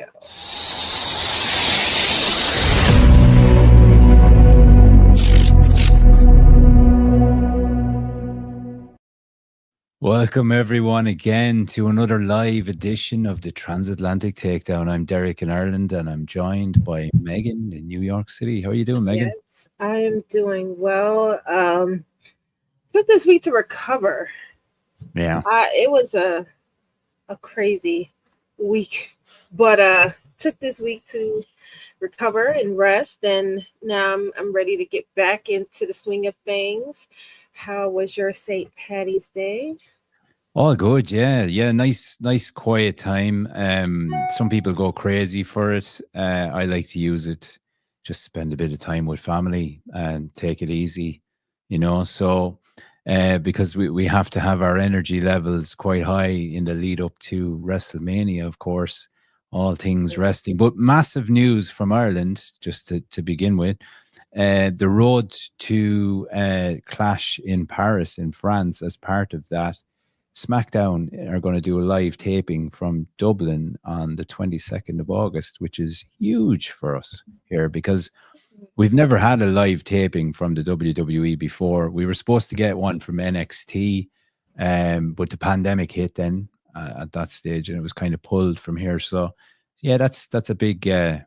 Radio. Welcome everyone again to another live edition of the Transatlantic Takedown. I'm Derek in Ireland and I'm joined by Megan in New York City. How are you doing, Megan? Yes, I am doing well. Took this week to recover. Yeah. It was a crazy week, but took this week to recover and rest, and now I'm ready to get back into the swing of things. How was your St. Patty's Day? All good, yeah. Nice, quiet time. Some people go crazy for it. I like to use it, just spend a bit of time with family and take it easy, So, because we have to have our energy levels quite high in the lead up to Wrestlemania, of course. All things resting, but massive news from Ireland, just to begin with. The road to Clash in Paris, in France, as part of that. Smackdown are going to do a live taping from Dublin on the 22nd of August, which is huge for us here because we've never had a live taping from the WWE before. We were supposed to get one from NXT, but the pandemic hit then at that stage, and it was kind of pulled from here. So, yeah, that's a big kind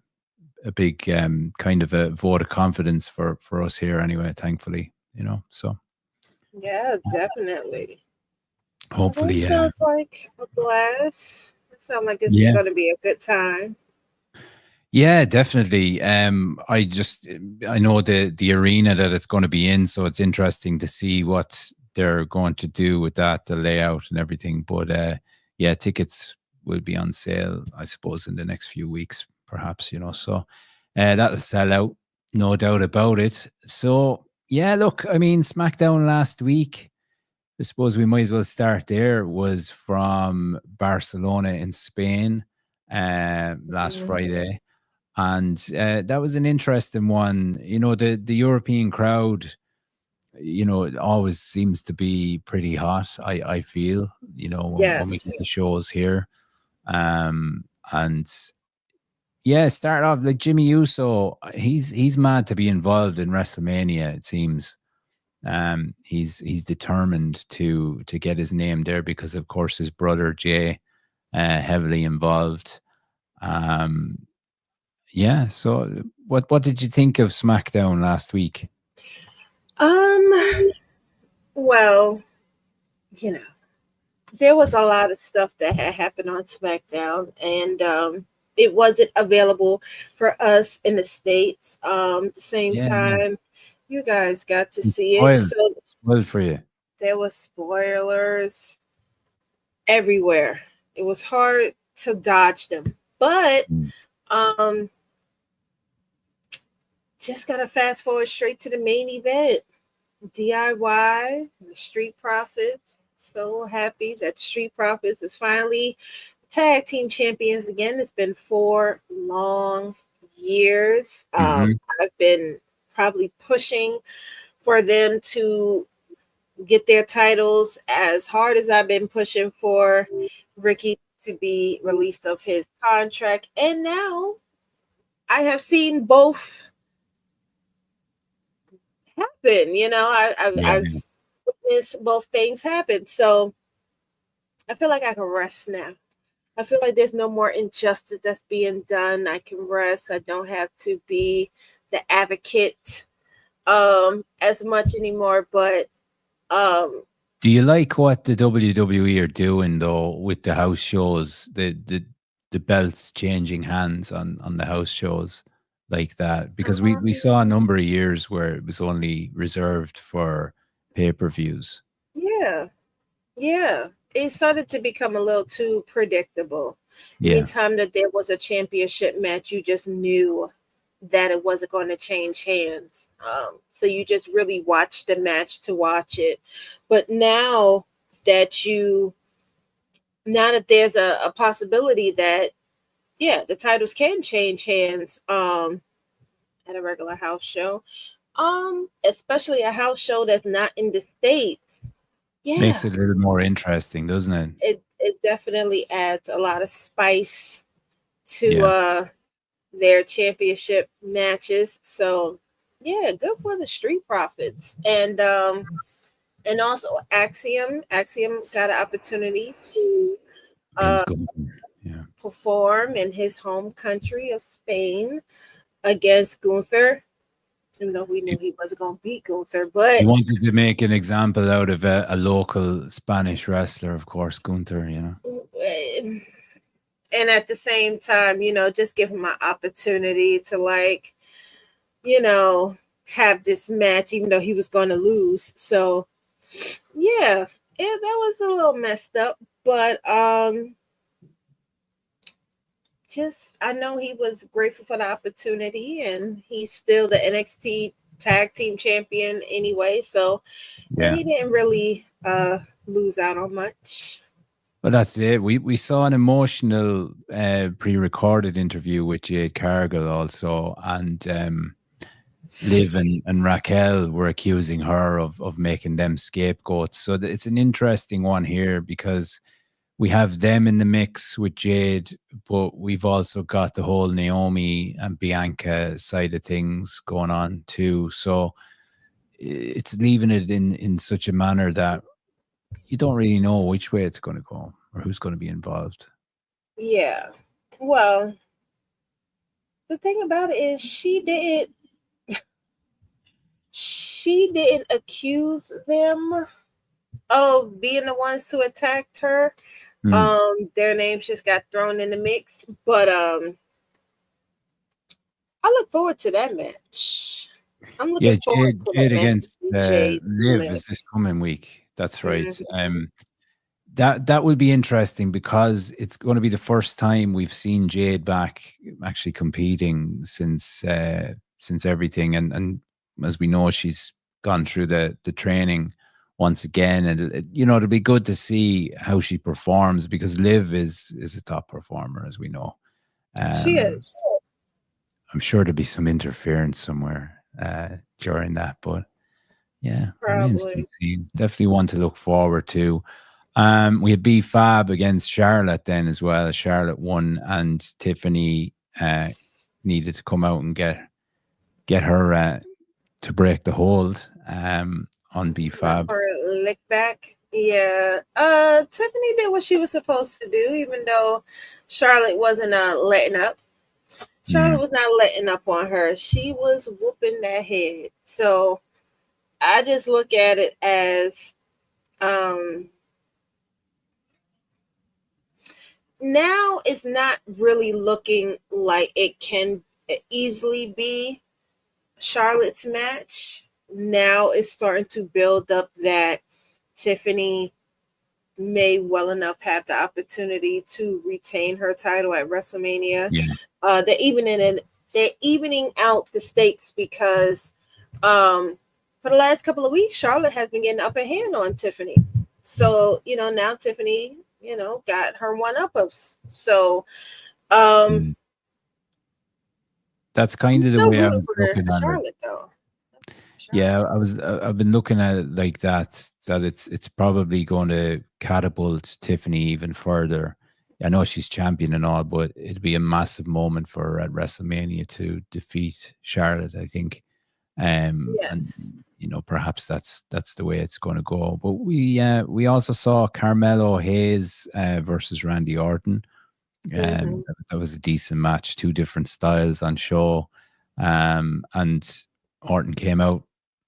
of a vote of confidence for us here anyway, thankfully, so. Yeah, definitely. Hopefully, that sounds like a blast. It sounds like it's going to be a good time. Yeah, definitely. I know the arena that it's going to be in, so it's interesting to see what they're going to do with that, the layout and everything. But yeah, tickets will be on sale, I suppose, in the next few weeks, perhaps. So that'll sell out, no doubt about it. So yeah, look, I mean, Smackdown last week, I suppose we might as well start there, was from Barcelona in Spain last Friday. And that was an interesting one. The European crowd, it always seems to be pretty hot, I feel, when we get the shows here. And yeah, start off like Jimmy Uso. He's mad to be involved in Wrestlemania, it seems. He's determined to get his name there because, of course, his brother Jay heavily involved. Yeah. So, what did you think of SmackDown last week? Well, there was a lot of stuff that had happened on SmackDown, and it wasn't available for us in the States. The same time, you guys got to see it. So spoiled for you. There was spoilers everywhere. It was hard to dodge them, but just gotta fast forward straight to the main event. DIY, the Street Profits. So happy that the Street Profits is finally tag team champions again. It's been 4 long years. I've been probably pushing for them to get their titles as hard as I've been pushing for Ricky to be released of his contract. And now I have seen both happen. I've witnessed both things happen. So I feel like I can rest now. I feel like there's no more injustice that's being done. I can rest. I don't have to be the advocate as much anymore. But do you like what the WWE are doing though with the house shows? The belts changing hands on the house shows like that, because we saw a number of years where it was only reserved for pay-per-views. Yeah. It started to become a little too predictable. Anytime that there was a championship match, you just knew that it wasn't going to change hands. So you just really watched the match to watch it. But now that there's a possibility that, the titles can change hands at a regular house show, especially a house show that's not in the States. Makes it a little more interesting, doesn't it? It definitely adds a lot of spice to their championship matches. So yeah, good for the Street Profits. And also Axiom got an opportunity to perform in his home country of Spain against Gunther, even though we knew he wasn't going to beat Gunther. But he wanted to make an example out of a local Spanish wrestler, of course, Gunther, you know. And at the same time, you know, just give him an opportunity to, like, you know, have this match, even though he was going to lose. So, yeah, that was a little messed up. But just, I know he was grateful for the opportunity, and he's still the NXT Tag Team Champion anyway. So, yeah, he didn't really lose out on much. Well, that's it. We saw an emotional pre-recorded interview with Jade Cargill also, and Liv and Raquel were accusing her of making them scapegoats. So it's an interesting one here because we have them in the mix with Jade, but we've also got the whole Naomi and Bianca side of things going on too. So it's leaving it in such a manner that you don't really know which way it's going to go or who's going to be involved. Yeah. Well, the thing about it is she didn't accuse them of being the ones who attacked her. Their names just got thrown in the mix. But I look forward to that match. I'm looking forward to Jade that against Liv is this coming week. That's right. Mm-hmm. That will be interesting because it's going to be the first time we've seen Jade back actually competing since everything, and as we know, she's gone through the training once again, and you know, it'll be good to see how she performs because Liv is a top performer, as we know. She is. I'm sure there'll be some interference somewhere during that, but yeah, probably. Definitely one to look forward to. We had B-Fab against Charlotte then as well. Charlotte won, and Tiffany needed to come out and get her to break the hold on B-Fab. Her lick back. Yeah. Tiffany did what she was supposed to do, even though Charlotte wasn't letting up. Charlotte was not letting up on her. She was whooping that head. So I just look at it as now it's not really looking like it can easily be Charlotte's match. Now it's starting to build up that Tiffany may well enough have the opportunity to retain her title at WrestleMania. Yeah. They're evening out the stakes because for the last couple of weeks, Charlotte has been getting upper hand on Tiffany. So, you know, now Tiffany, you know, got her one-uppers. So that's kind of the way I was looking at Charlotte, it. though. Yeah, I've been looking at it like that it's probably going to catapult Tiffany even further. I know she's champion and all, but it'd be a massive moment for her at WrestleMania to defeat Charlotte, I think. Yes. And you know, perhaps that's the way it's going to go. But we also saw Carmelo Hayes versus Randy Orton. That was a decent match, two different styles on show. And Orton came out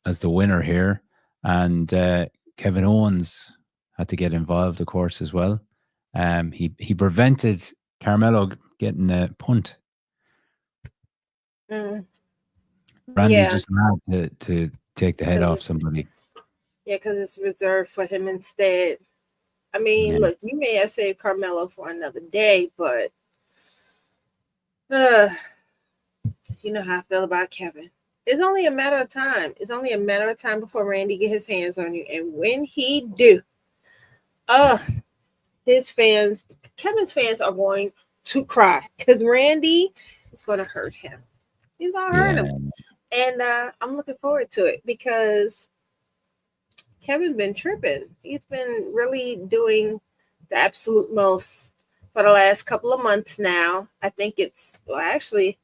as the winner here, and Kevin Owens had to get involved, of course, as well. He prevented Carmelo getting a punt. Randy's just mad to take the head off somebody. Yeah, because it's reserved for him instead. I mean, look, you may have saved Carmelo for another day, but you know how I feel about Kevin. It's only a matter of time. It's only a matter of time before Randy get his hands on you. And when he do, Kevin's fans are going to cry because Randy is going to hurt him. He's going to hurt him. And I'm looking forward to it because Kevin's been tripping. He's been really doing the absolute most for the last couple of months now. I think well, actually,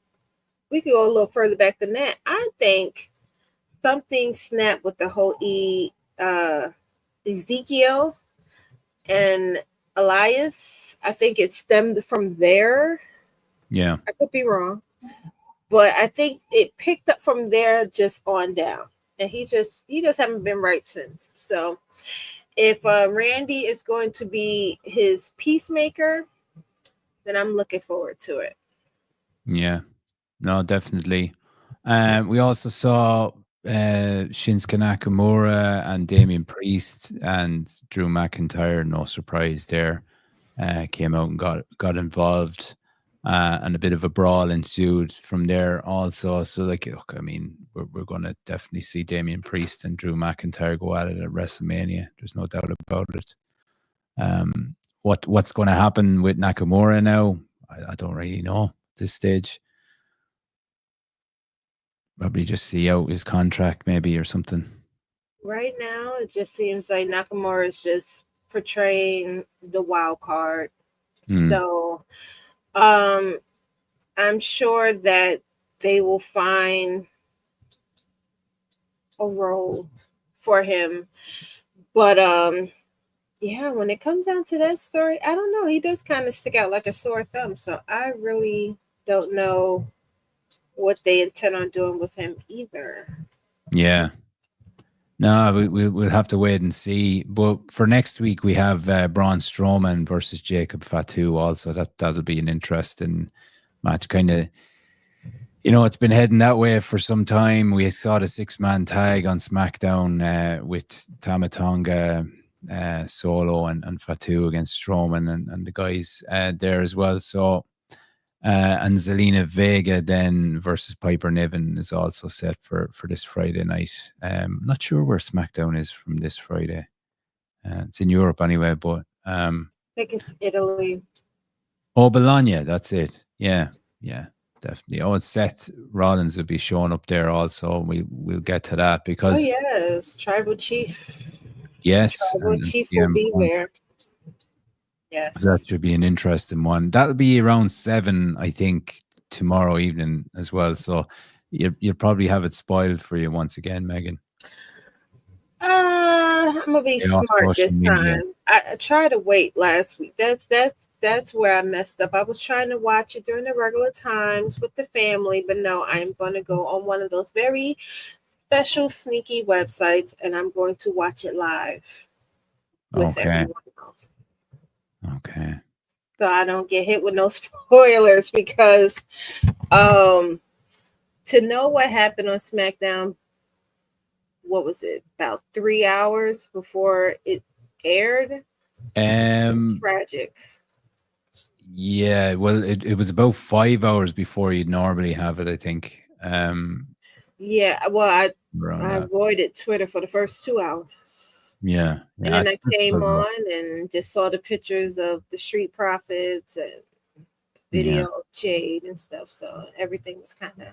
we could go a little further back than that. I think something snapped with the whole Ezekiel and Elias. I think it stemmed from there. Yeah. I could be wrong, but I think it picked up from there just on down. And he just haven't been right since. So if Randy is going to be his peacemaker, then I'm looking forward to it. Yeah. No, definitely. We also saw Shinsuke Nakamura and Damian Priest and Drew McIntyre. No surprise there. Came out and got involved, and a bit of a brawl ensued from there also. So, like, look, I mean, we're going to definitely see Damian Priest and Drew McIntyre go at it at WrestleMania. There's no doubt about it. What's going to happen with Nakamura now? I don't really know at this stage. Probably just see out his contract, maybe, or something. Right now, it just seems like Nakamura is just portraying the wild card. So, I'm sure that they will find a role for him. But yeah, when it comes down to that story, I don't know. He does kind of stick out like a sore thumb. So I really don't know what they intend on doing with him either. Yeah. No, we'll have to wait and see. But for next week, we have Braun Strowman versus Jacob Fatu. Also, that'll be an interesting match. Kind of, it's been heading that way for some time. We saw the 6-man tag on Smackdown with Tama Tonga, Solo, and Fatu against Strowman and the guys there as well. So. And Zelina Vega then versus Piper Niven is also set for this Friday night. Not sure where SmackDown is from this Friday. It's in Europe anyway, but I think it's Italy. Oh, Bologna, that's it. Yeah, definitely. Oh, it's Seth Rollins will be showing up there also. We'll get to that because yes, Tribal Chief. Yes, Tribal Chief will be there. Yes. So that should be an interesting one. That'll be around 7, I think, tomorrow evening as well. So you'll probably have it spoiled for you once again, Megan. I'm gonna be smart this time. I tried to wait last week. That's where I messed up. I was trying to watch it during the regular times with the family, but no, I'm gonna go on one of those very special sneaky websites and I'm going to watch it live with everyone else. Okay. So I don't get hit with no spoilers because to know what happened on SmackDown, what was it, about 3 hours before it aired? Tragic. Yeah, well, it was about 5 hours before you'd normally have it, I think. Yeah, well, I avoided Twitter for the first 2 hours. Yeah. And then I came on and just saw the pictures of the Street Profits and video of Jade and stuff. So everything was kind of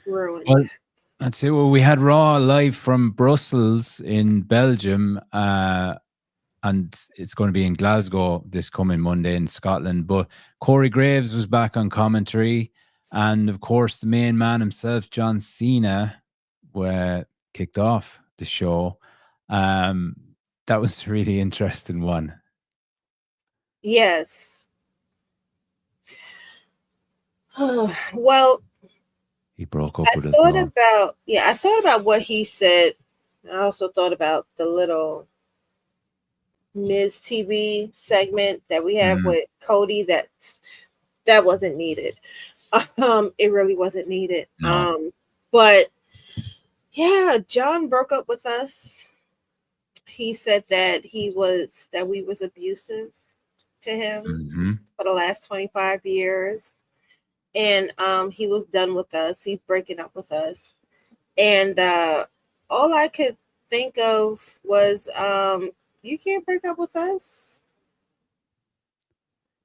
ruined. Well, that's it. Well, we had Raw live from Brussels in Belgium, and it's going to be in Glasgow this coming Monday in Scotland. But Corey Graves was back on commentary. And of course, the main man himself, John Cena, kicked off the show. That was a really interesting one. Yes. Well, he broke up with us. I thought about what he said. I also thought about the little Miz TV segment that we have with Cody. That wasn't needed. It really wasn't needed. No. But yeah, John broke up with us. He said that we was abusive to him for the last 25 years. And he was done with us. He's breaking up with us. And all I could think of was you can't break up with us.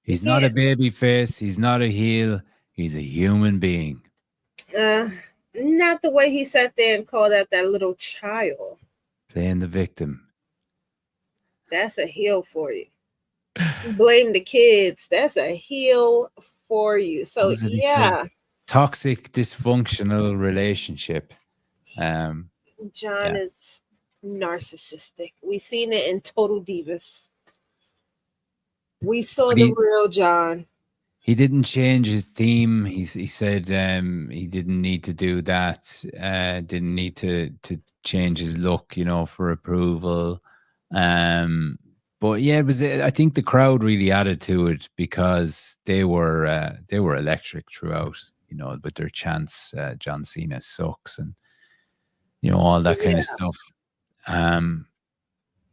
He's not a baby face. He's not a heel. He's a human being. Not the way he sat there and called out that little child. Playing the victim. That's a heel for you. Blame the kids. That's a heel for you. What So was it he said? yeah, Toxic, dysfunctional relationship. Um, John yeah. is narcissistic. We seen it in Total Divas. We saw But the real John. he didn't change his theme. He said he didn't need to do that. Didn't need to change his look, for approval. But yeah, it was. I think the crowd really added to it because they were electric throughout. With their chants, John Cena sucks, and all that kind of Yeah. stuff. Um,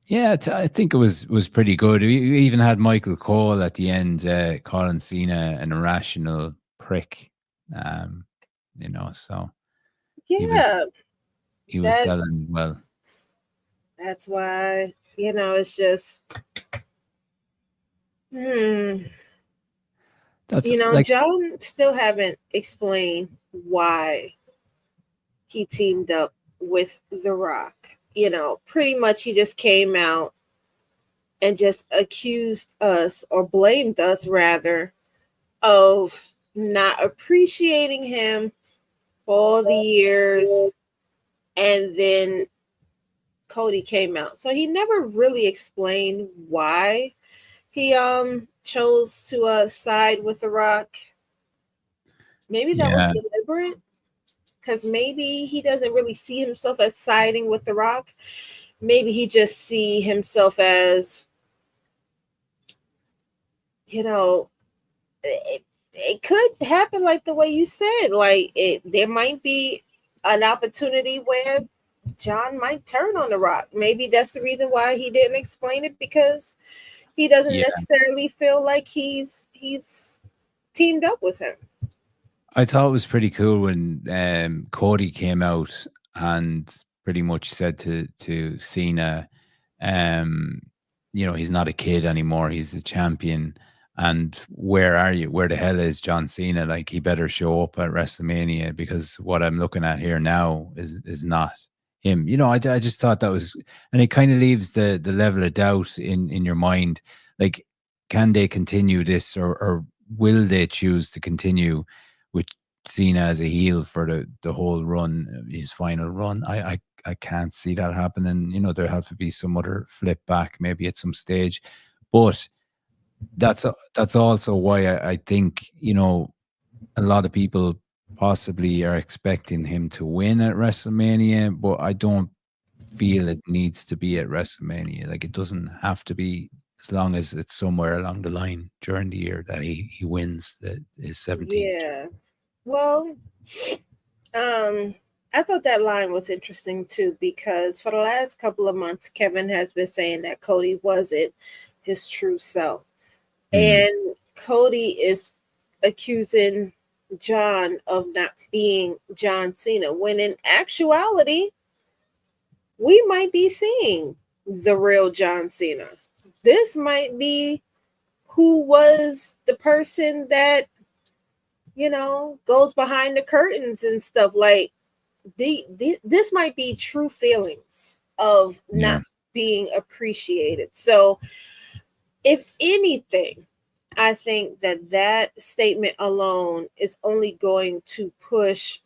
yeah, I think it was pretty good. We even had Michael Cole at the end, calling Cena an irrational prick. Um, so he was Yeah. he was That's selling well. that's why, it's just hmm. That's like, John still haven't explained why he teamed up with The Rock. Pretty much he just came out and just accused us, or blamed us rather, of not appreciating him for all the years. And then Cody came out. So he never really explained why he chose to side with The Rock. Maybe that was yeah, deliberate, because maybe he doesn't really see himself as siding with The Rock. Maybe he just see himself as, you know, it could happen like the way you said. Like, there might be an opportunity where John might turn on The Rock. Maybe that's the reason why he didn't explain it, because he doesn't yeah. necessarily feel like he's teamed up with him. I thought it was pretty cool when Cody came out and pretty much said to Cena, um, he's not a kid anymore. He's a champion. And where are you? Where the hell is John Cena? Like, he better show up at WrestleMania, because what I'm looking at here now is not him. I just thought that was, and it kind of leaves the level of doubt in your mind. Like, can they continue this, or will they choose to continue with Cena as a heel for the whole run, his final run? I can't see that happening. There have to be some other flip back maybe at some stage, but that's also why I think a lot of people possibly are expecting him to win at WrestleMania, but I don't feel it needs to be at WrestleMania. Like, it doesn't have to be, as long as it's somewhere along the line during the year that he wins his 17th. Yeah. Well, um, I thought that line was interesting too, because for the last couple of months, Kevin has been saying that Cody wasn't his true self. Mm, And Cody is accusing John of not being John Cena, when in actuality, we might be seeing the real John Cena. This might be who was the person that, goes behind the curtains and stuff. Like, this might be true feelings of yeah. not being appreciated. So, if anything, I think that statement alone is only going to push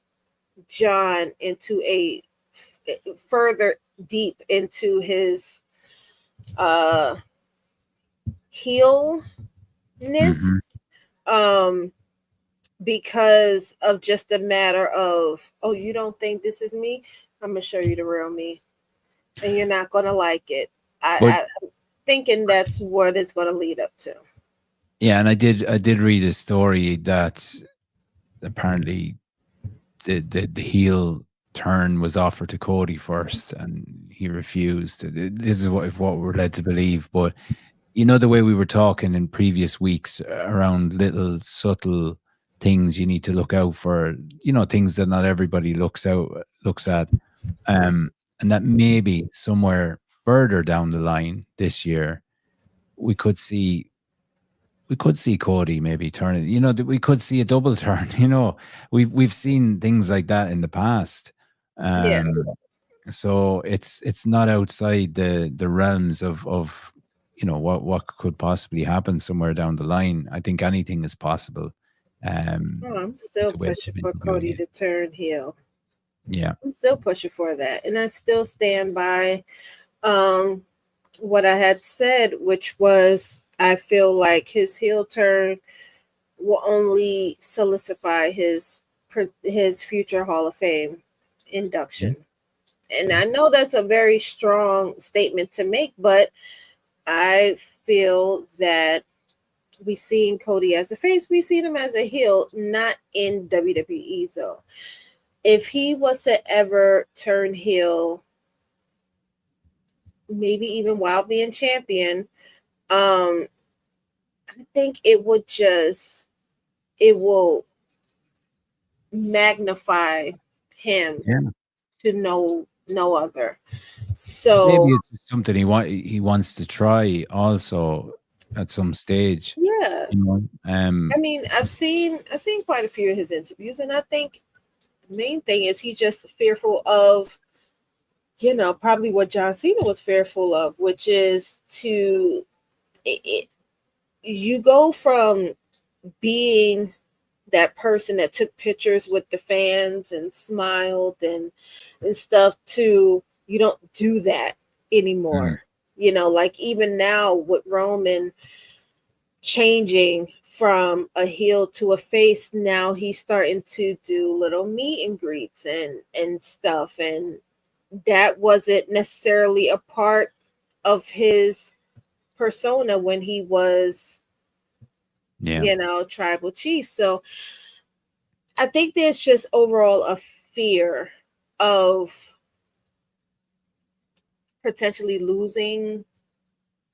John into a further deep into his uh heelness, Hmm. um because of just a matter of, oh, you don't think this is me? I'm gonna show you the real me, and you're not gonna like it. But I'm thinking that's what it's gonna lead up to. yeah, and I did read a story that apparently the heel turn was offered to Cody first, and he refused. This is what we're led to believe. But the way we were talking in previous weeks around little subtle things you need to look out for, things that not everybody looks at, um, and that maybe somewhere further down the line this year we could see Cody maybe turning. That we could see a double turn. We've seen things like that in the past. Yeah. So it's not outside the realms of what could possibly happen somewhere down the line. I think anything is possible. I'm still The way pushing they've for been doing Cody it. to turn heel. Yeah. I'm still pushing for that, and I still stand by um what I had said, which was I feel like his heel turn will only solidify his future Hall of Fame Yeah. induction. And I know that's a very strong statement to make, but I feel that we seen Cody as a face, we seen him as a heel, not in WWE though. If he was to ever turn heel, maybe even while being champion, I think it will magnify him Yeah. to no other. Maybe So it's just something he wants to try also at some stage. yeah, I mean, I've seen quite a few of his interviews, and I think the main thing is he's just fearful of, probably what John Cena was fearful of, which is you go from being that person that took pictures with the fans and smiled and stuff to you don't do that Mm. anymore. Like even now with Roman changing from a heel to a face, now he's starting to do little meet and greets and stuff, and that wasn't necessarily a part of his persona when he was Yeah. tribal chief. So I think there's just overall a fear of potentially losing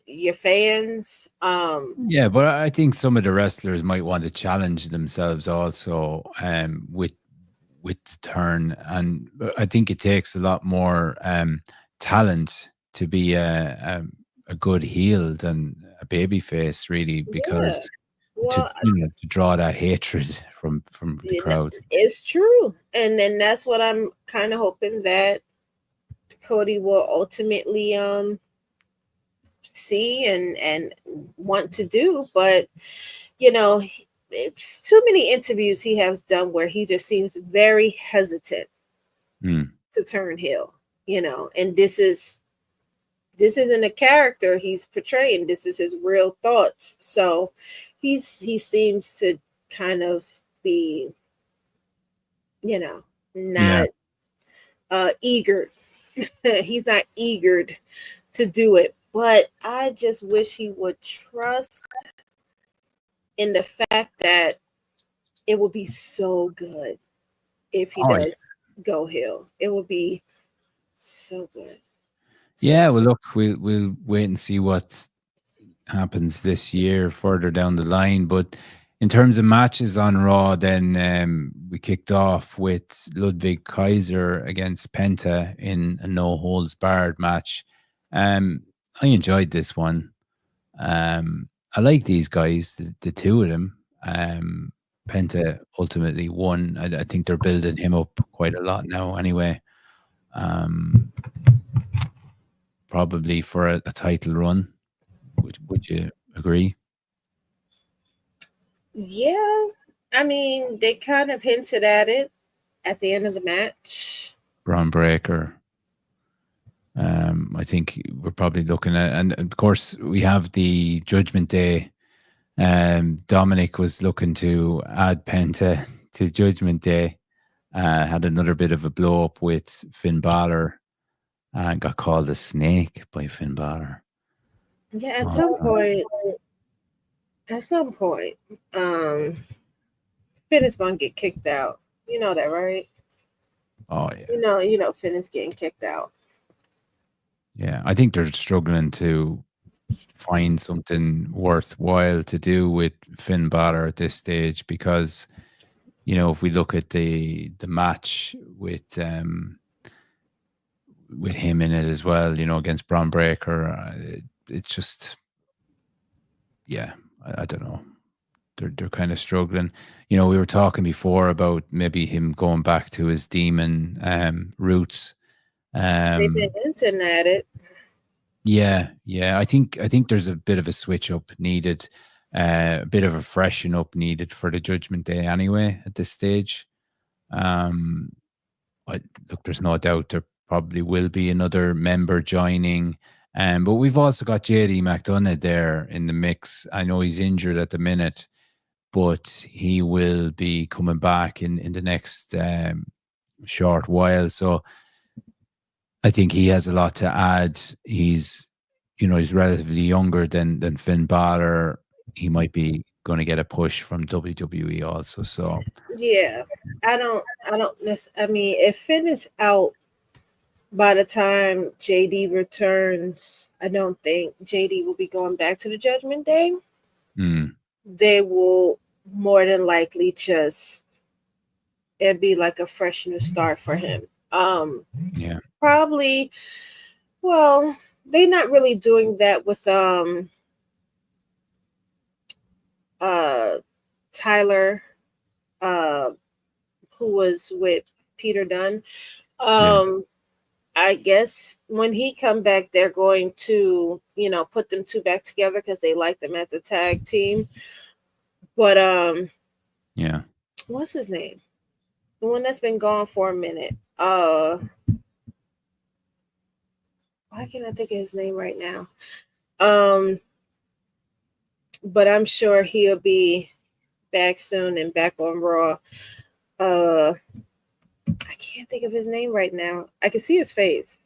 your fans. Yeah, but I think some of the wrestlers might want to challenge themselves also with the turn, and I think it takes a lot more talent to be a good heel than a baby face, really, Yeah. because to Well, to draw that hatred from the crowd. it's true. And then that's what I'm kind of hoping that Cody will ultimately see and want to do. But it's too many interviews he has done where he just seems very hesitant Mm. to turn heel, and this isn't a character he's portraying. This is his real thoughts. So he seems to kind of be, Yeah. not eager. He's not eager to do it. But I just wish he would trust in the fact that it would be so good if he Oh, yeah. does go heel. It would be so good. So Yeah, well, look, we'll wait and see what happens this year further down the line. But in terms of matches on Raw, then we kicked off with Ludwig Kaiser against Penta in a no holds barred match. I enjoyed this one. I like these guys, the two of them. Penta ultimately won. I think they're building him up quite a lot now, anyway. Um, Probably for a title run. Would you agree? yeah, I mean, they kind of hinted at it at the end of the match. Braun Breaker. I think we're probably looking at, and of course we have the Judgment Day. Dominic was looking to add Penta to Judgment Day. Had another bit of a blow up with Finn Balor and got called a snake by Finn Balor. Yeah, Also. at some point, um, Finn is going to get kicked out. You know that, right? Oh yeah, Finn is getting kicked out. yeah. I think they're struggling to find something worthwhile to do with Finn Balor at this stage because if we look at the match with him in it as well, against Braun Breaker, it's just yeah, I don't know. They're kind of struggling. We were talking before about maybe him going back to his demon roots. They've been hinting at it. Yeah. I think there's a bit of a switch up needed, a bit of a freshen up needed for the Judgment Day anyway at this stage. Um, look, there's no doubt there probably will be another member joining. But we've also got JD McDonough there in the mix. I know he's injured at the minute, but he will be coming back in the next short while. So I think he has a lot to add. He's relatively younger than Finn Balor. He might be going to get a push from WWE also. So Yeah, I mean, if Finn is out by the time JD returns, I don't think JD will be going back to the Judgment Day. They will more than likely just it'd be like a fresh new start for him. Yeah. Probably. Well, they're not really doing that with Tyler, uh who was with Peter Dunne. Yeah. I guess when he come back, they're going to, put them two back together because they like them as a tag team. But Yeah. what's his name? The one that's been gone for a minute. Why can't I think of his name right now? But I'm sure he'll be back soon and back on Raw. I can't think of his name right now. I can see his face,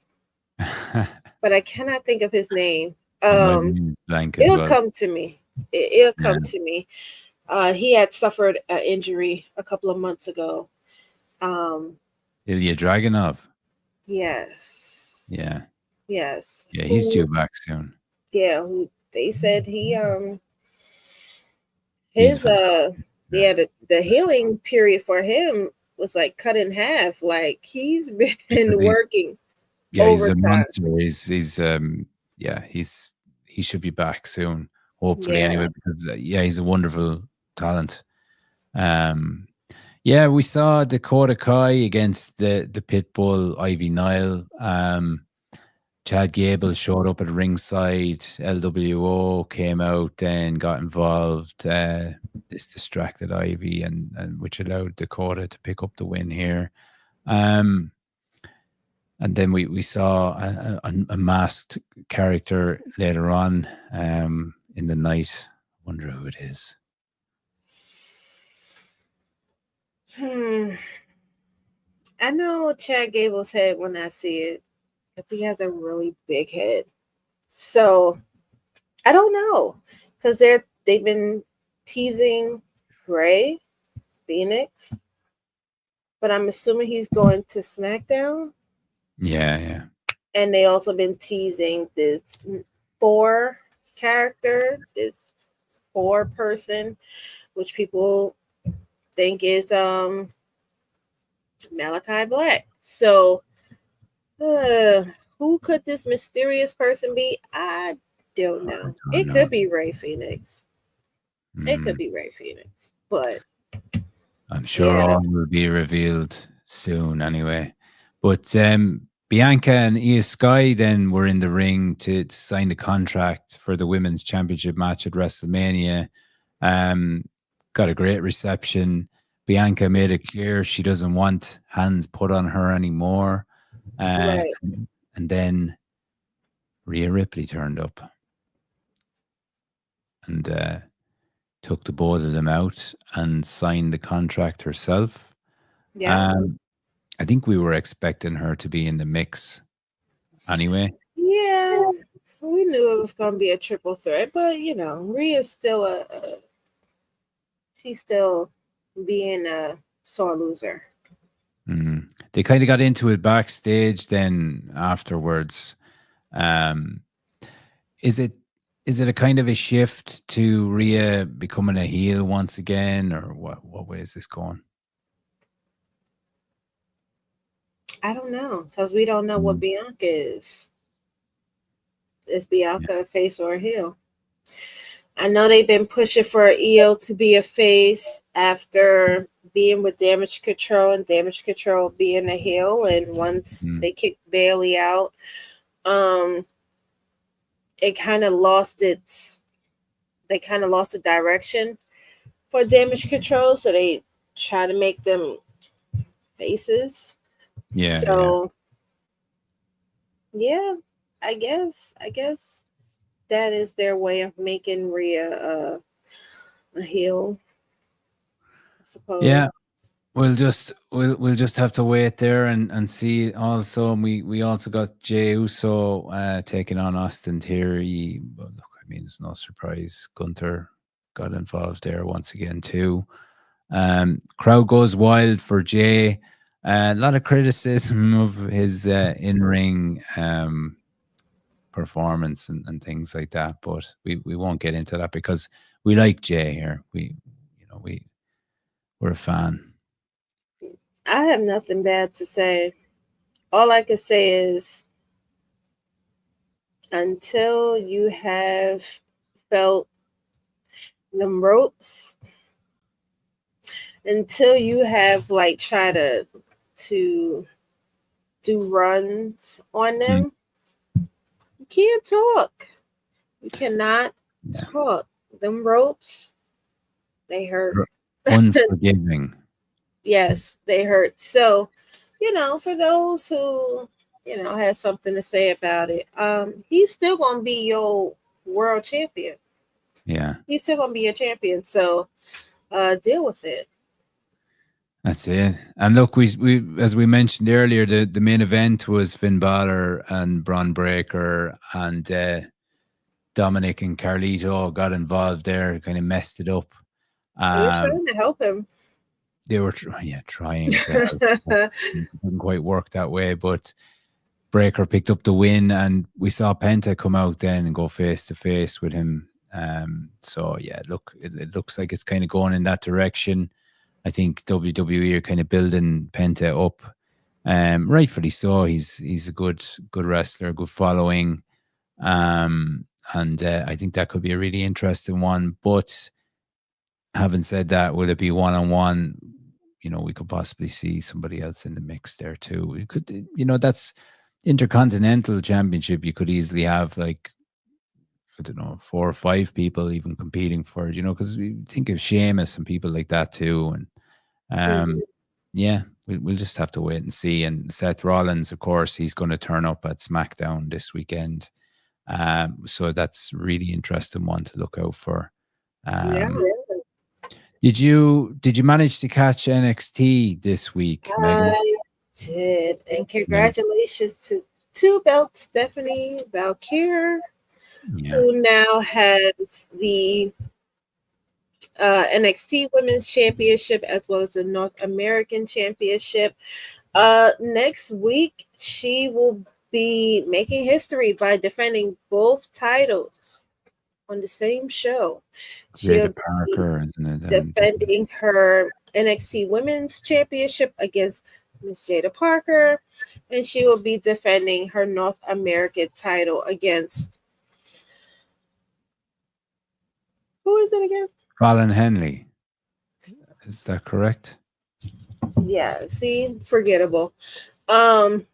but I cannot think of his name. My name is blank as It'll well. come to me. It'll come Yeah. to me. He had suffered an injury a couple of months ago. Ilya Dragunov. Yes. Yeah. Yes. Yeah, he's due back soon. Yeah, who they said He's his fantastic. the healing period for him was like cut in half. Like he's been Because working he's a overtime. monster. He should be back soon, hopefully Yeah. anyway, because he's a wonderful talent. Yeah, we saw Dakota Kai against the Pitbull Ivy Nile. Chad Gable showed up at ringside. LWO came out and got involved. This distracted Ivy, and which allowed Dakota to pick up the win here. And then we saw a masked character later on in the night. Wonder who it is. I know Chad Gable's head when I see it because he has a really big head. So I don't know because they've been teasing Ray Phoenix, but I'm assuming he's going to SmackDown. Yeah. And they also been teasing this 4 character, this 4 person, which people think is Malachi Black. So who could this mysterious person be? I don't know. It could be Ray Phoenix. It could be Ray Phoenix, but I'm sure all will be revealed soon anyway. But Bianca and Io Sky then were in the ring to sign the contract for the women's championship match at WrestleMania. Got a great reception. Bianca made it clear she doesn't want hands put on her anymore. right. And then Rhea Ripley turned up and took the both of them out and signed the contract herself. Yeah. I think we were expecting her to be in the mix anyway. Yeah. We knew it was going to be a triple threat, but Rhea's still she's still being a sore loser. They kind of got into it backstage then afterwards. Is it a kind of a shift to Rhea becoming a heel once again, or what way is this going? I don't know because we don't know what Bianca is. Is Bianca a face or a heel? I know they've been pushing for Io to be a face after being with Damage Control and Damage Control being a heel, and once they kicked Bailey out, it kind of lost its they kind of lost the direction for damage control, so they try to make them faces. Yeah. So yeah, I guess that is their way of making Rhea a heel, I suppose. Yeah. We'll just have to wait there and see. Also, we also got Jey Uso taking on Austin Theory. But look, I mean, it's no surprise. Gunther got involved there once again too. Crowd goes wild for Jay. A lot of criticism of his in-ring performance and things like that, but we won't get into that because we like Jay here. We're a fan. I have nothing bad to say. All I can say is until you have felt them ropes, until you have like tried to do runs on Mm, them, you can't talk. You cannot yeah. talk. Them ropes, they hurt. Unforgiving. Yes, they hurt. So, for those who, has something to say about it, he's still gonna be your world champion. Yeah. He's still gonna be your champion. So deal with it. That's it. And look, we as we mentioned earlier, the main event was Finn Balor and Braun Breaker, and Dominic and Carlito got involved there, kind of messed it up. They were Um, trying to help him. they were trying to help. It didn't quite work that way, but Breaker picked up the win, and we saw Penta come out then and go face to face with him. So yeah, look, it looks like it's kind of going in that direction. I think WWE are kind of building Penta up, rightfully so. He's a good wrestler, good following, and I think that could be a really interesting one. But having said that, will it be one on one? We could possibly see somebody else in the mix there too. We could, that's Intercontinental Championship. You could easily have like, I don't know, 4 or 5 people even competing for it. Because we think of Sheamus and people like that too, and Mhm. yeah, we'll just have to wait and see. And Seth Rollins, of course, he's going to turn up at Smackdown this weekend. So that's really interesting one to look out for. Yeah, Did you manage to catch NXT this week, Megan? I did. And Yeah, congratulations to two belts, Stephanie Valkyr, yeah, who now has the NXT Women's Championship as well as the North American Championship. Next week, she will be making history by defending both titles on the same show. Jada She'll be Parker, isn't it? And defending her NXT Women's Championship against Miss Jada Parker, and she will be defending her North American title against who is it again? Fallon Henley. Is that correct? Yeah, see, forgettable. Um,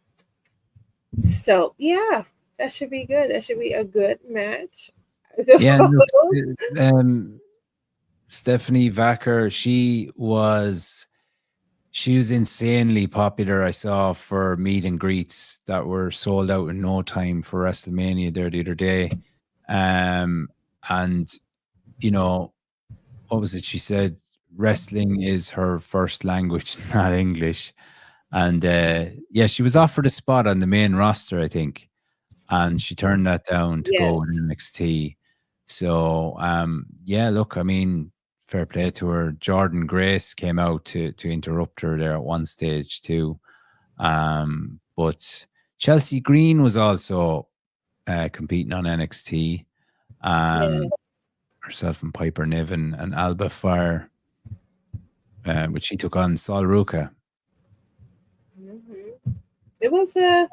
so yeah, that should be good. That should be a good match. Yeah, look, Stephanie Vacker, she was insanely popular. I saw for meet and greets that were sold out in no time for WrestleMania there the other day. And what was it? She said wrestling is her first language, not English. And yeah, she was offered a spot on the main roster, I think, and she turned that down to go with Yes. NXT. So yeah, look, I mean, fair play to her. Jordan Grace came out to interrupt her there at one stage too. But Chelsea Green was also competing on NXT. Yeah. Herself and Piper Niven and Alba Fire, which she took on Sol Ruka. Mhm. It was a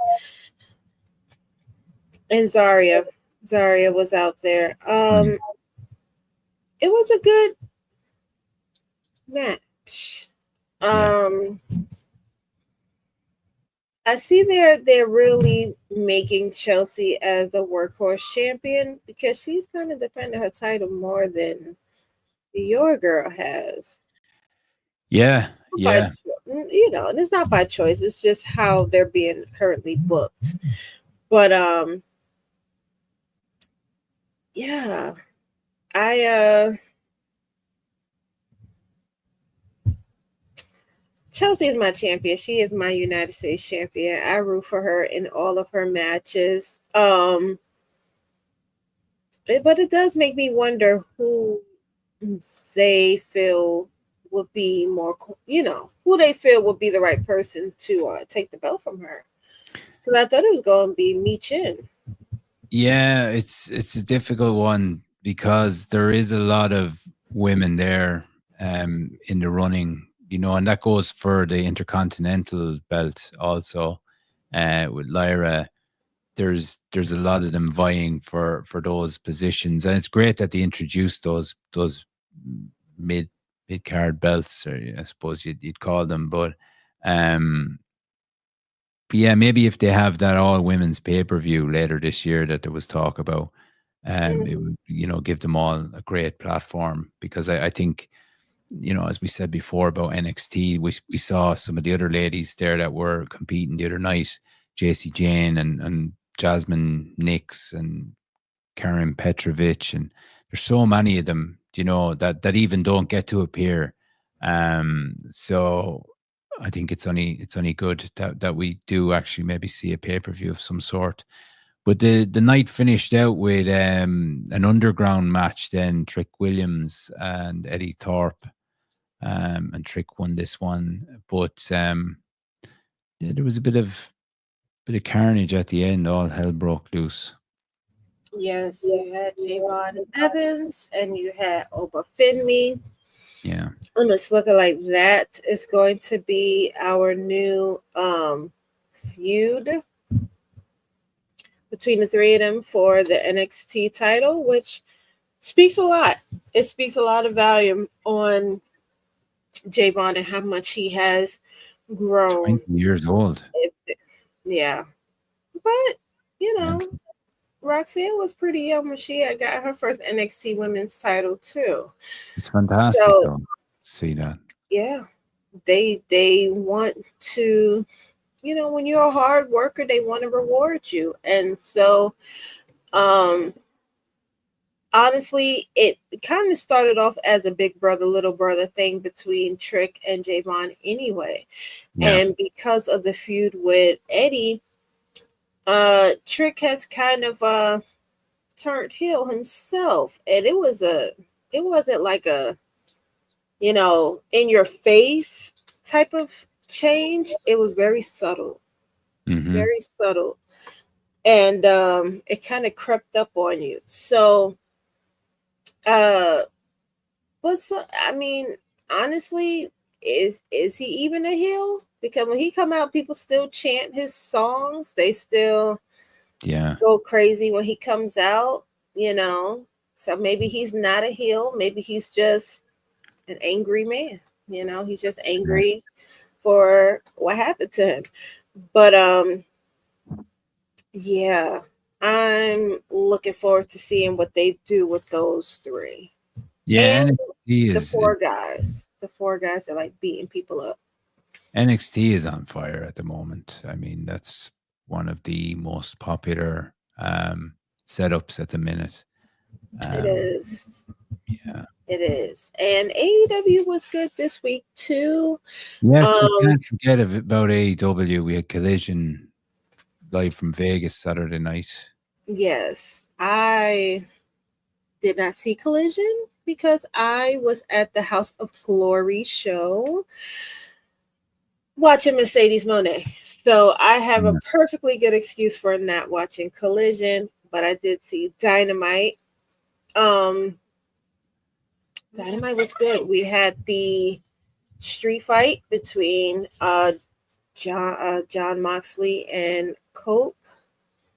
and Zaria. Zaria was out there. Mm, It was a good match. yeah, Um, I see they're really making Chelsea as a workhorse champion because she's kind of defended her title more than your girl has. Yeah, By yeah, and it's not by choice. It's just how they're being currently booked. But yeah, I Chelsea is my champion. She is my United States champion. I root for her in all of her matches. But it does make me wonder who they feel would be more, who they feel would be the right person to take the belt from her. Because I thought it was going to be Mi Chin. yeah. It's a difficult one because there is a lot of women there in the running, and that goes for the Intercontinental belt also. With Lyra, there's a lot of them vying for those positions, and it's great that they introduced those mid mid card belts, or I suppose you'd call them. Um, but yeah, maybe if they have that all women's pay per view later this year that there was talk about, it Mm-hmm. would give them all a great platform, because I think, as we said before about NXT, we saw some of the other ladies there that were competing the other night, JC Jane and Jasmine Nix and Karen Petrovich, and there's so many of them, that even don't get to appear. So I think it's only good that we do actually maybe see a pay per view of some sort. But the night finished out with an underground match. Then Trick Williams and Eddie Thorpe, and Trick won this one. But yeah, there was a bit of carnage at the end. All hell broke loose. Yes, you had Javon Evans and you had Oba Finley. Yeah, And it's looking like that is going to be our new feud between the three of them for the NXT title, which speaks a lot. It speaks a lot of volume on Javon and how much he has grown. 20 years old. Yeah. But, you Yeah, know, Roxanne was pretty young when she had got her first NXT women's title too. it's fantastic So though to see that. yeah, they want to, when you're a hard worker, they want to reward you. And so um honestly, it kind of started off as a big brother, little brother thing between Trick and Javon anyway. Yeah. And because of the feud with Eddie, Trick has kind of turned heel himself. And it wasn't like a, in your face type of change. It was very subtle, Mm-hmm. very subtle. And it kind of crept up on you. So uh but so I mean, honestly, is he even a heel? Because when he come out, people still chant his songs. They still Yeah. go crazy when he comes out, you know. So maybe he's not a heel. Maybe he's just an angry man. He's just Yeah. angry for what happened to him. But yeah, I'm looking forward to seeing what they do with those three. Yeah, And NXT the is four guys. The four guys that like beating people up. NXT is on fire at the moment. I mean, that's one of the most popular setups at the minute. It Um, is. yeah. It is. And AEW was good this week too. Yes, we Um, can't forget about AEW. We had Collision live from Vegas Saturday night. yes. I did not see Collision because I was at the House of Glory show watching Mercedes Monet. So I have a Yeah. perfectly good excuse for not watching Collision, but I did see Dynamite. Um Dynamite was good. We had the street fight between John Moxley and Colt.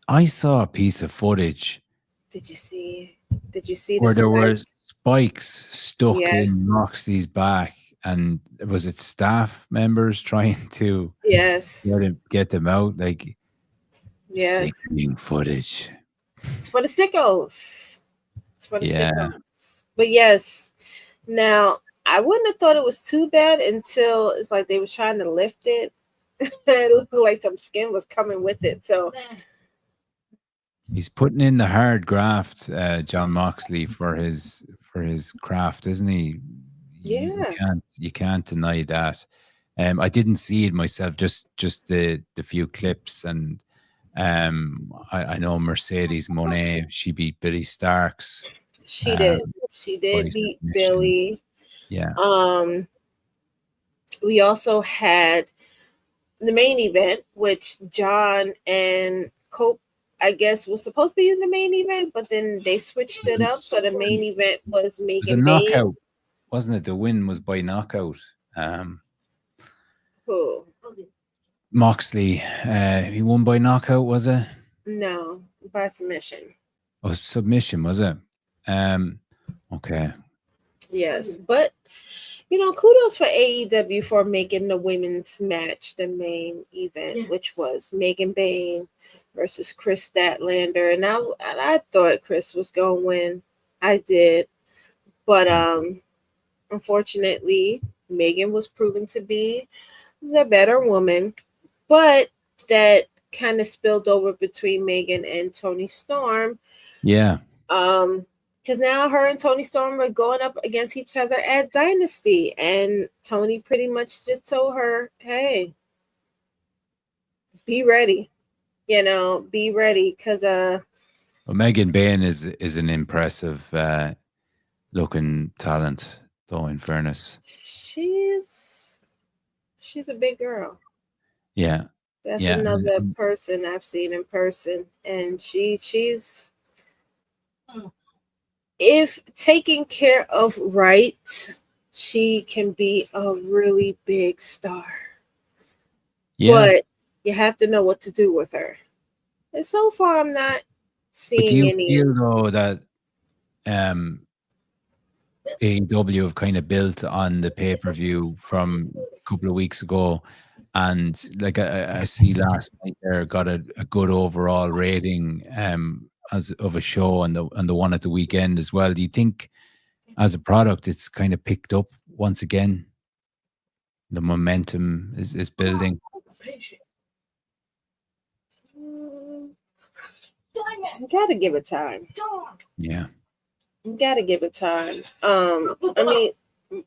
I saw a piece of footage Did you see? Did you see the where there spike? were spikes stuck Yes. in Moxley's back, and was it staff members trying to Yes. get them out? Like Yes. sickening footage. It's for the sickos. It's for the Yeah, sickos. But yes, now I wouldn't have thought it was too bad until it's like they were trying to lift it. It looked like some skin was coming with it. So he's putting in the hard graft, John Moxley, for his craft, isn't he? yeah, You can't deny that. I didn't see it myself, just the few clips, and I know Mercedes Monet, she beat Billy Starks she um, did. She by did beat submission. Billy. Yeah, Um, we also had the main event, which John and Cope, I guess, was supposed to be in the main event, but then they switched it up. So the main event was it was a Megan Bayne. knockout, wasn't it? The win was by knockout. Who? Moxley, he won by knockout, was it? No, by submission. Oh, submission, was it? Okay. Yes, but kudos for AEW for making the women's match the main event, which was Megan Bayne versus Chris Statlander, and I thought Chris was gonna win. I did, but unfortunately, Megan was proven to be the better woman. But that kind of spilled over between Megan and Tony Storm. Yeah. Because now her and Tony Storm are going up against each other at Dynasty, and Tony pretty much just told her, "Hey, be ready, be ready." Because well, Megan Bayne is an impressive looking talent, though. In fairness, she's a big girl. yeah, That's yeah, another person I've seen in person, and she's if taken care of right, she can be a really big star. yeah. But you have to know what to do with her. And so far, I'm not But do seeing you any. feel though that AEW have kind of built on the pay-per-view from a couple of weeks ago, and like I see last night there got a good overall rating as of a show, and the one at the weekend as well. Do you think as a product it's kind of picked up once again? The momentum is building. You gotta give it time. Yeah. You gotta give it time. I mean,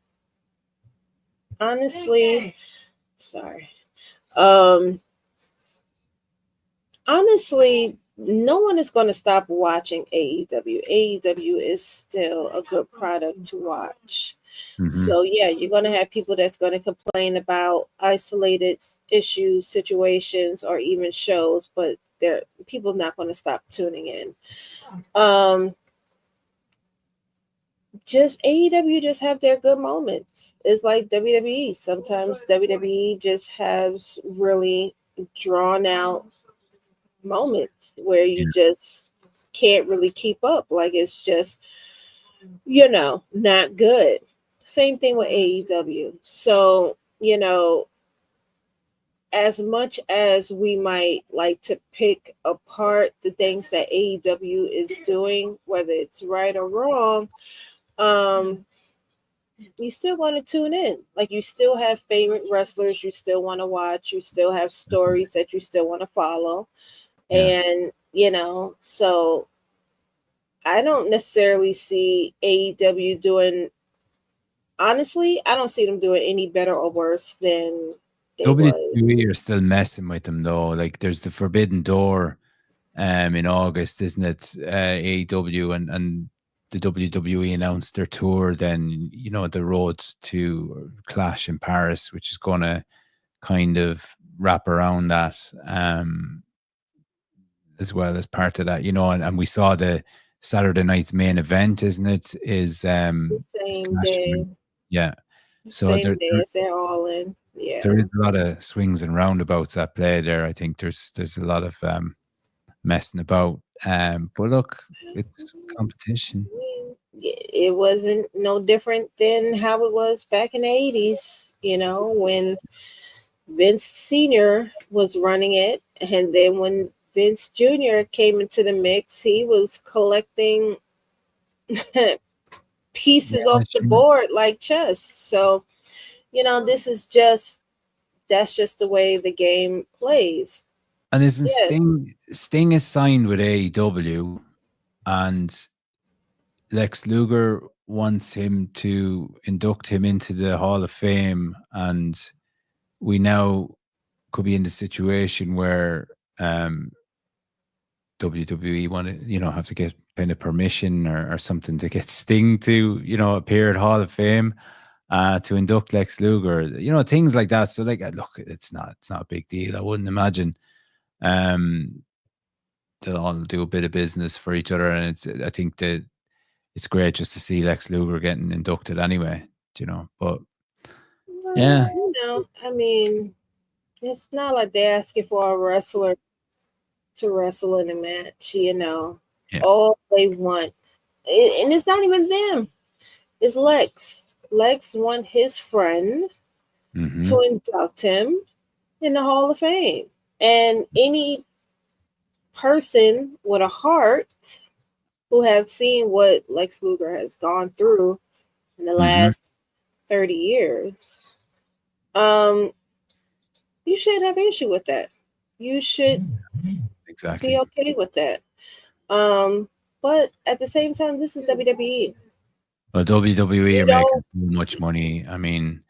honestly, sorry. Honestly, no one is going to stop watching AEW. AEW is still a good product to watch. Mm-hmm. So yeah, you're going to have people that's going to complain about isolated issues, situations, or even shows, but people not going to stop tuning in. Just AEW just have their good moments. It's like WWE. Sometimes WWE just has really drawn out moments where you just can't really keep up. Like it's just, not good. Same thing with AEW. So, as much as we might like to pick apart the things that AEW is doing, whether it's right or wrong, you still want to tune in. Like you still have favorite wrestlers you still want to watch. You still have stories that you still want to follow. Yeah. And, so I don't necessarily see AEW doing, honestly, I don't see them doing any better or worse than they WWE are still messing with them though. Like there's the Forbidden Door in August, isn't it? AEW and the WWE announced their tour, then the road to Clash in Paris, which is gonna kind of wrap around that as well as part of that, and we saw the Saturday night's main event, isn't it? Is the same day. Yeah. So same day as they're all in. Yeah. There is a lot of swings and roundabouts at play there. I think there's a lot of messing about. But look, it's competition. it wasn't no different than how it was back in the 80s, when Vince Sr. was running it. And then when Vince Jr. came into the mix, he was collecting pieces Yeah, off the sure. board like chess. So, this is that's just the way the game plays. And isn't Yes. Sting is signed with AEW, and Lex Luger wants him to induct him into the Hall of Fame, and we now could be in the situation where WWE want to, have to get kind of permission or something to get Sting to, appear at Hall of Fame to induct Lex Luger, things like that. So, like, look, it's not a big deal. I wouldn't imagine um, they'll all do a bit of business for each other, and I think that it's great just to see Lex Luger getting inducted anyway, But yeah, I mean, it's not like they're asking for a wrestler to wrestle in a match. yeah, All they want, and it's not even them, it's Lex. Lex want his friend hmm to induct him in the Hall of Fame. And any person with a heart who have seen what Lex Luger has gone through in the hmm last 30 years, um, you shouldn't have an issue with that. You should be exactly. okay with that. But at the same time, this is WWE. Well, WWE You are making don't so much money. I mean,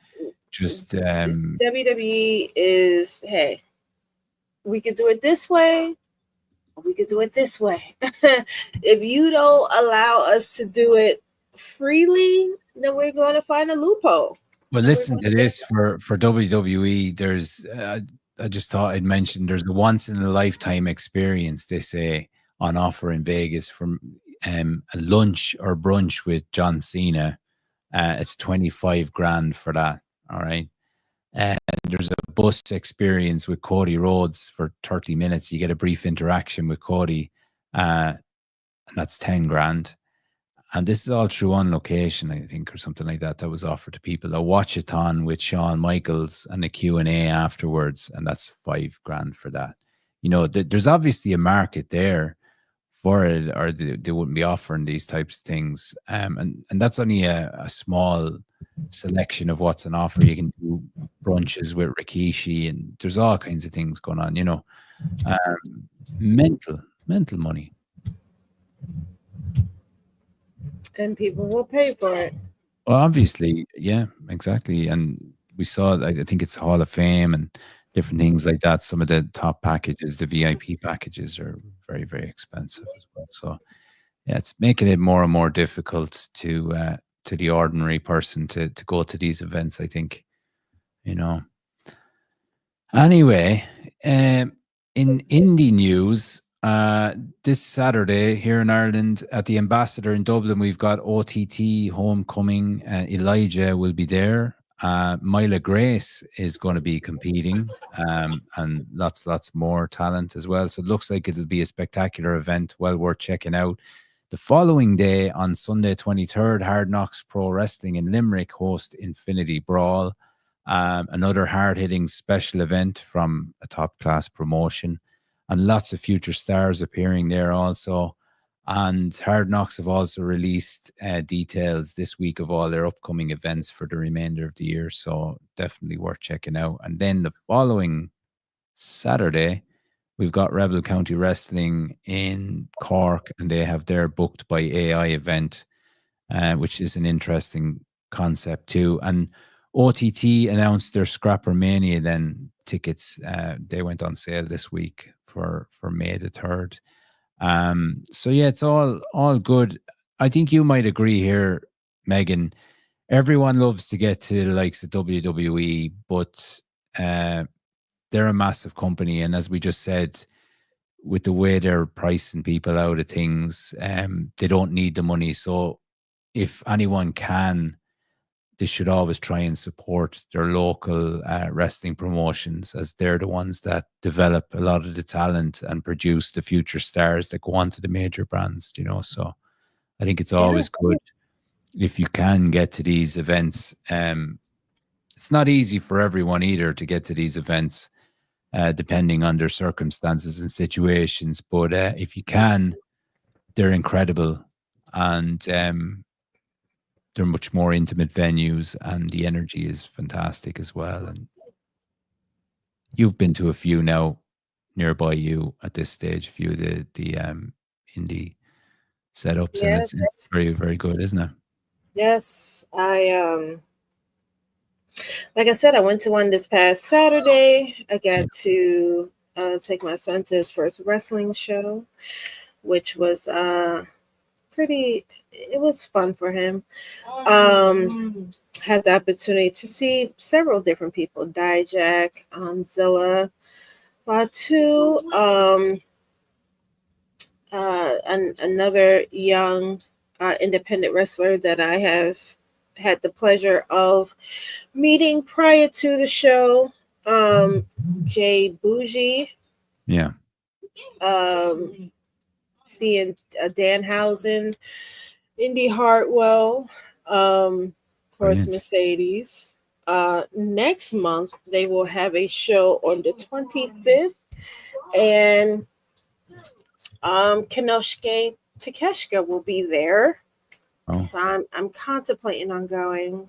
just WWE is, hey, we could do it this way, or we could do it this way. If you don't allow us to do it freely, then we're going to find a loophole. well, And we're listen going to to get this for WWE. There's I just thought I'd mention there's a once in a lifetime experience they say on offer in Vegas from a lunch or brunch with John Cena. It's 25 grand for that. All right. And there's a bus experience with Cody Rhodes for 30 minutes. You get a brief interaction with Cody, and that's 10 grand. And this is all through On Location, I think, or something like that. That was offered to people. A watch-a-thon with Shawn Michaels and a Q&A afterwards, and that's 5 grand for that. There's obviously a market there for it, or they wouldn't be offering these types of things. And that's only a small selection of what's on offer. You can do brunches with Rikishi, and there's all kinds of things going on. Mental money. and people will pay for it. Well, obviously, yeah, exactly. And we saw, like, I think it's Hall of Fame and different things like that. Some of the top packages, the VIP packages, are very, very expensive as well. So, yeah, it's making it more and more difficult to the ordinary person to go to these events. I think, you know. Anyway, in indie news, this Saturday here in Ireland at the Ambassador in Dublin, we've got OTT Homecoming. Elijah will be there. Mila Grace is going to be competing, and lots more talent as well. So it looks like it'll be a spectacular event, well worth checking out. The following day, on Sunday 23rd, Hard Knocks Pro Wrestling in Limerick host Infinity Brawl, another hard-hitting special event from a top-class promotion, and lots of future stars appearing there also. And Hard Knocks have also released details this week of all their upcoming events for the remainder of the year, so definitely worth checking out. And then the following Saturday, we've got Rebel County Wrestling in Cork, and they have their Booked by AI event, which is an interesting concept too. And OTT announced their Scrapper Mania then tickets. They went on sale this week for May the 3rd. So yeah, it's all good. I think you might agree here, Megan. Everyone loves to get to the likes of WWE, but they're a massive company, and as we just said, with the way they're pricing people out of things, they don't need the money. So if anyone can, they should always try and support their local wrestling promotions, as they're the ones that develop a lot of the talent and produce the future stars that go on to the major brands, So I think it's Yeah. always good. if you can get to these events. It's not easy for everyone either to get to these events, depending on their circumstances and situations. But if you can, they're incredible, and they're much more intimate venues, and the energy is fantastic as well. And you've been to a few now nearby you at this stage, a few of the indie setups, and Yes, it's very, very good, isn't it? yes. Like I said, I went to one this past Saturday. I got to take my son to his first wrestling show, which was pretty. It was fun for him. Had the opportunity to see several different people: Dijak, Zilla, Batu, and another young independent wrestler that I have had the pleasure of meeting prior to the show, Jay Bougie. Yeah. Seeing Danhausen, Indy Hartwell, of course, Brilliant. Mercedes. Next month, they will have a show on the 25th, and Kenosuke Takeshita will be there. Oh, So I'm contemplating on going.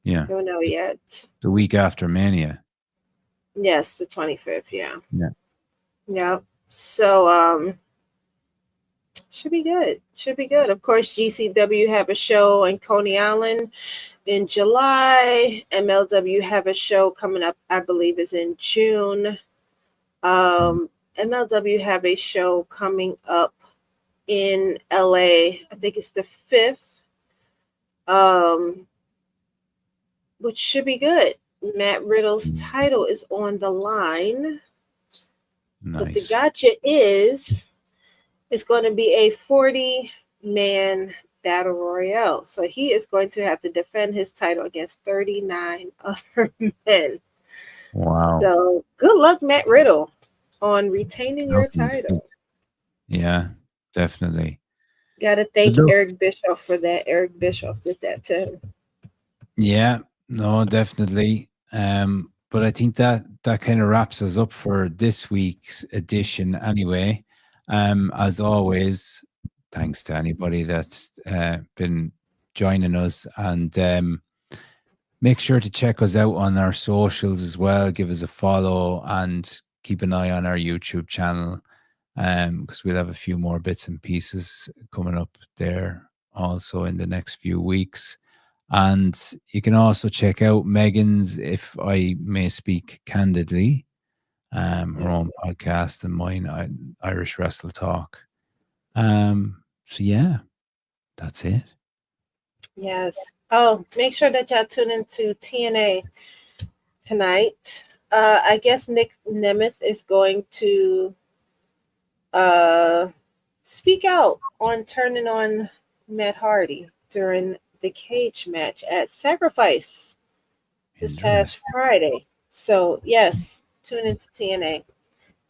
yeah. Don't know yet. The week after Mania. Yes, the 25th. Yeah. Yeah. Yeah. So should be good. Should be good. Of course, GCW have a show in Coney Island in July. MLW have a show coming up, I believe, is in June. MLW have a show coming up in LA. I think it's the 5th. Which should be good. Matt Riddle's title is on the line. Nice. But the gotcha is it's going to be a 40-man battle royale. So he is going to have to defend his title against 39 other men. Wow. So good luck, Matt Riddle, on retaining your title. Yeah, definitely. Got to thank Eric Bischoff for that. Eric Bischoff did that to him. Yeah, no, definitely. But I think that kind of wraps us up for this week's edition anyway. As always, thanks to anybody that's been joining us, and make sure to check us out on our socials as well. Give us a follow and keep an eye on our YouTube channel, because we'll have a few more bits and pieces coming up there also in the next few weeks. And you can also check out Megan's, if I may speak candidly, her own podcast, and mine, Irish Wrestle Talk. So yeah, that's it. Yes. Oh, make sure that y'all tune into TNA tonight. I guess Nick Nemeth is going to speak out on turning on Matt Hardy during the cage match at Sacrifice this past Friday. So yes, tune into TNA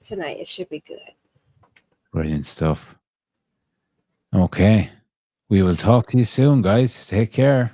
tonight. It should be good. Brilliant stuff. Okay. We will talk to you soon, guys. Take care.